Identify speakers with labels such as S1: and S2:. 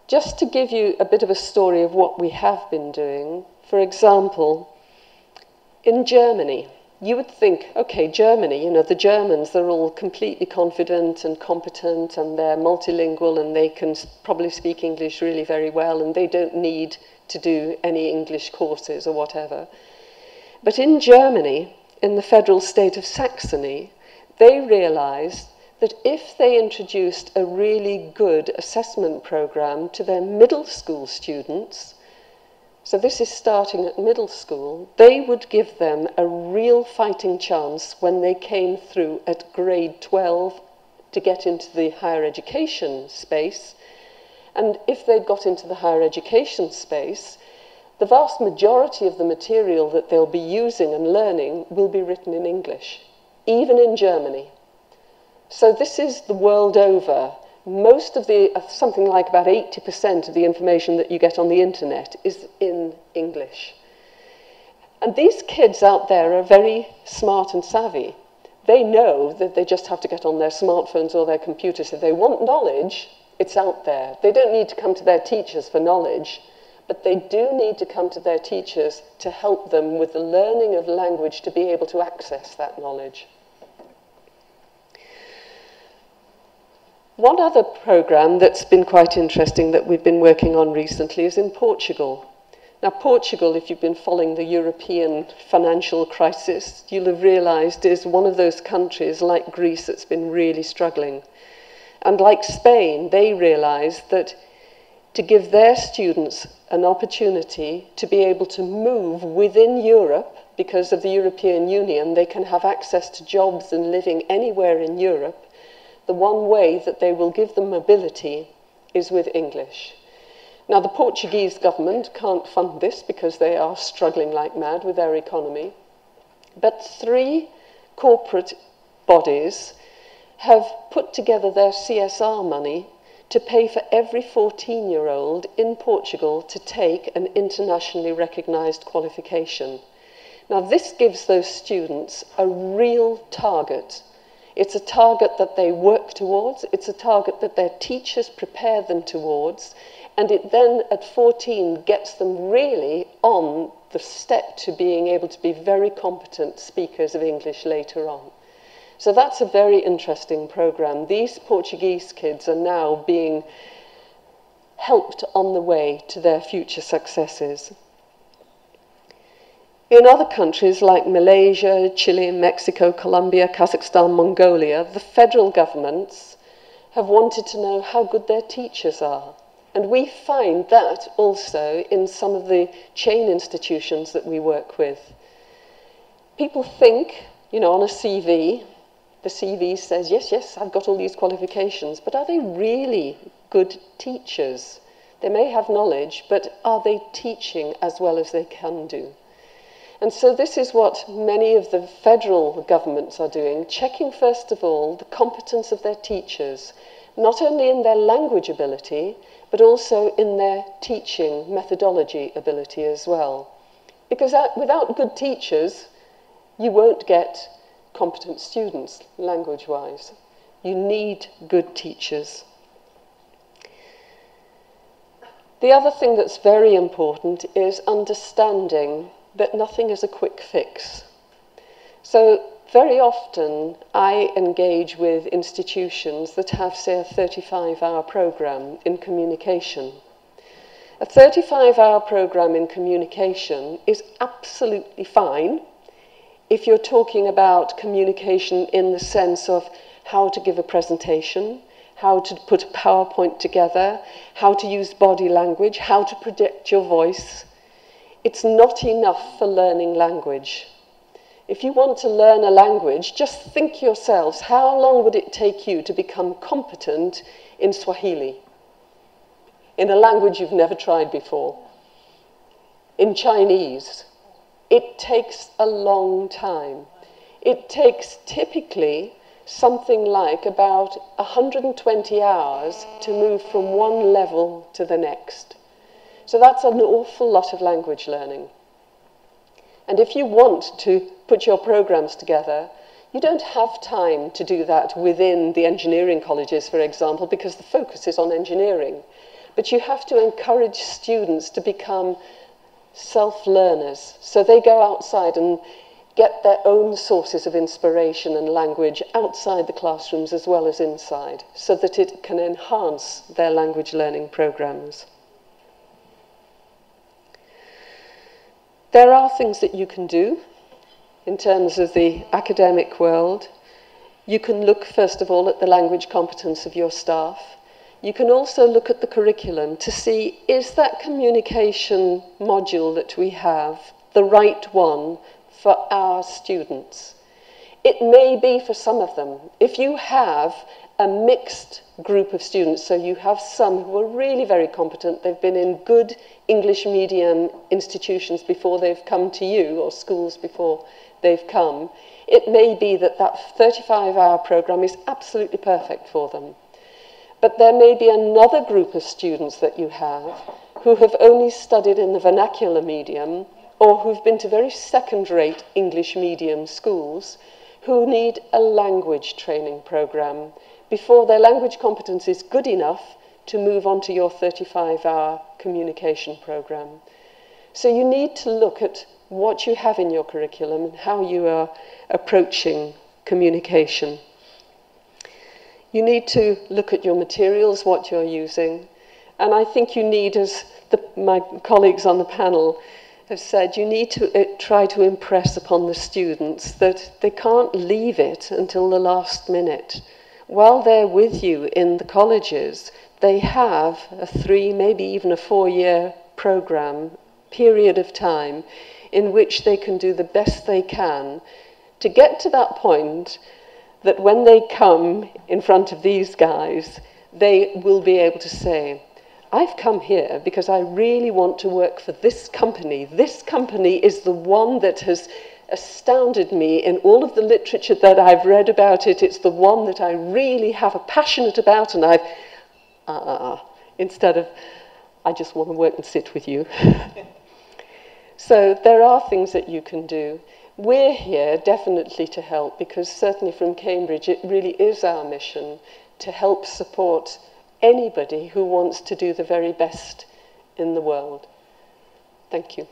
S1: Just to give you a bit of a story of what we have been doing, for example, in Germany, you would think, okay, Germany, you know, the Germans, they're all completely confident and competent and they're multilingual and they can probably speak English really very well and they don't need to do any English courses or whatever. But in Germany, in the federal state of Saxony, they realized that if they introduced a really good assessment program to their middle school students, so this is starting at middle school, they would give them a real fighting chance when they came through at grade 12 to get into the higher education space. And if they'd got into the higher education space, the vast majority of the material that they'll be using and learning will be written in English, even in Germany. So this is the world over. Most of the, something like about 80% of the information that you get on the internet is in English. And these kids out there are very smart and savvy. They know that they just have to get on their smartphones or their computers. If they want knowledge, it's out there. They don't need to come to their teachers for knowledge, but they do need to come to their teachers to help them with the learning of language to be able to access that knowledge. One other program that's been quite interesting that we've been working on recently is in Portugal. Now, Portugal, if you've been following the European financial crisis, you'll have realized is one of those countries, like Greece, that's been really struggling. And like Spain, they realized that to give their students an opportunity to be able to move within Europe, because of the European Union, they can have access to jobs and living anywhere in Europe. The one way that they will give them mobility is with English. Now, the Portuguese government can't fund this because they are struggling like mad with their economy. But 3 corporate bodies have put together their CSR money to pay for every 14-year-old in Portugal to take an internationally recognized qualification. Now, this gives those students a real target. It's a target that they work towards, it's a target that their teachers prepare them towards, and it then at 14 gets them really on the step to being able to be very competent speakers of English later on. So that's a very interesting program. These Portuguese kids are now being helped on the way to their future successes. In other countries like Malaysia, Chile, Mexico, Colombia, Kazakhstan, Mongolia, the federal governments have wanted to know how good their teachers are. And we find that also in some of the chain institutions that we work with. People think, you know, on a CV, the CV says, yes, yes, I've got all these qualifications, but are they really good teachers? They may have knowledge, but are they teaching as well as they can do? And so this is what many of the federal governments are doing, checking first of all the competence of their teachers, not only in their language ability, but also in their teaching methodology ability as well. Because without good teachers, you won't get competent students, language-wise. You need good teachers. The other thing that's very important is understanding that nothing is a quick fix. So very often I engage with institutions that have, say, a 35-hour program in communication. A 35-hour program in communication is absolutely fine if you're talking about communication in the sense of how to give a presentation, how to put a PowerPoint together, how to use body language, how to project your voice. It's not enough for learning language. If you want to learn a language, just think yourselves, how long would it take you to become competent in Swahili? In a language you've never tried before. In Chinese. It takes a long time. It takes typically something like about 120 hours to move from one level to the next. So that's an awful lot of language learning. And if you want to put your programs together, you don't have time to do that within the engineering colleges, for example, because the focus is on engineering. but you have to encourage students to become self-learners. So they go outside and get their own sources of inspiration and language outside the classrooms as well as inside, so that it can enhance their language learning programs. There are things that you can do in terms of the academic world. You can look, first of all, at the language competence of your staff. You can also look at the curriculum to see, is that communication module that we have the right one for our students? It may be for some of them. If you have a mixed group of students, so you have some who are really very competent, they've been in good English medium institutions before they've come to you, or schools before they've come, it may be that that 35-hour program is absolutely perfect for them. But there may be another group of students that you have who have only studied in the vernacular medium, or who've been to very second-rate English medium schools, who need a language training program before their language competence is good enough to move on to your 35-hour communication program. So you need to look at what you have in your curriculum and how you are approaching communication. You need to look at your materials, what you're using, and I think you need, as my colleagues on the panel have said, you need to try to impress upon the students that they can't leave it until the last minute. While they're with you in the colleges, they have a 3, maybe even a 4-year program, period of time, in which they can do the best they can to get to that point that when they come in front of these guys, they will be able to say, I've come here because I really want to work for this company. This company is the one that has astounded me in all of the literature that I've read about it. It's the one that I really have a passionate about, and instead of, I just want to work and sit with you. So there are things that you can do. We're here definitely to help, because certainly from Cambridge, it really is our mission to help support anybody who wants to do the very best in the world. Thank you.